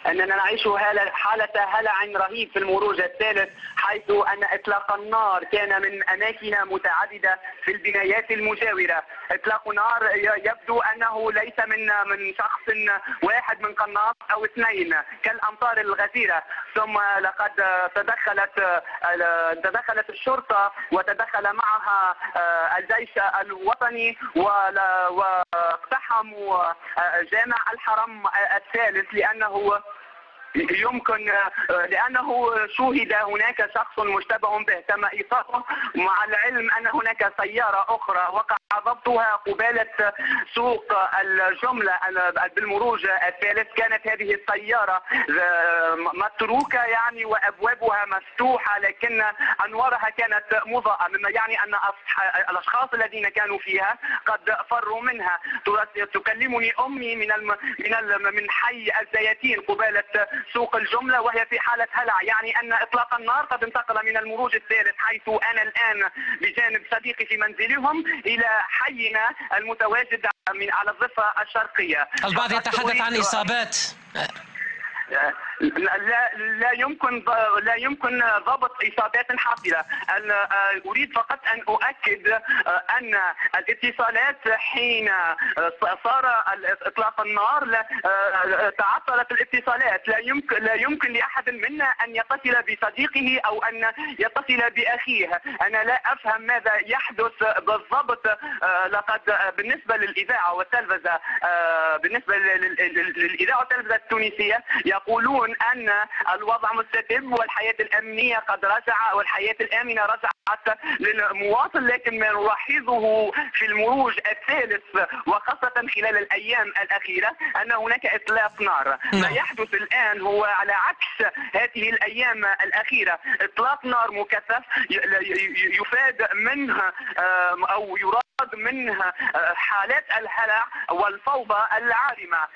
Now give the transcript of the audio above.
أننا نعيش حالة هلع رهيب في المروج الثالث، حيث أن إطلاق النار كان من أماكن متعددة في البنايات المجاورة. إطلاق نار يبدو أنه ليس من شخص واحد، من قناص أو اثنين كالأمطار الغزيرة. ثم لقد تدخلت الشرطة وتدخل معها الجيش الوطني واقتحموا جامع الحرم الثالث، لأنه شوهد هناك شخص مشتبه به تم إيقافه، مع العلم أن هناك سيارة أخرى وقع ضبطها قبالة سوق الجملة بالمروج الثالث. كانت هذه السيارة متروكة يعني وأبوابها مفتوحة، لكن أنوارها كانت مضاءة، مما يعني أن الأشخاص الذين كانوا فيها قد فروا منها. تكلمني أمي من حي الزياتين قبالة سوق الجملة، وهي في حالة هلع، يعني أن إطلاق النار قد انتقل من المروج الثالث حيث أنا الآن بجانب صديقي في منزلهم إلى حينا المتواجد على الضفة الشرقية. البعض يتحدث عن إصابات. لا يمكن ضبط إصابات حاصلة. أريد فقط أن أؤكد أن الاتصالات حين صار إطلاق النار تعطلت الاتصالات. لا يمكن لأحد منا أن يتصل بصديقه أو أن يتصل بأخيه. أنا لا أفهم ماذا يحدث بالضبط. لقد بالنسبة للإذاعة والتلفزة والتلفزة التونسية يقولون أن الوضع مستتب والحياة الأمنية قد رجع والحياة الآمنة رجعت للمواطن، لكن ما نلاحظه في المروج الثالث وخاصة خلال الأيام الأخيرة أن هناك إطلاق نار. ما يحدث الآن هو على عكس هذه الأيام الأخيرة، إطلاق نار مكثف يفاد منه أو يراد منها حالات الهلع والفوضى العارمة.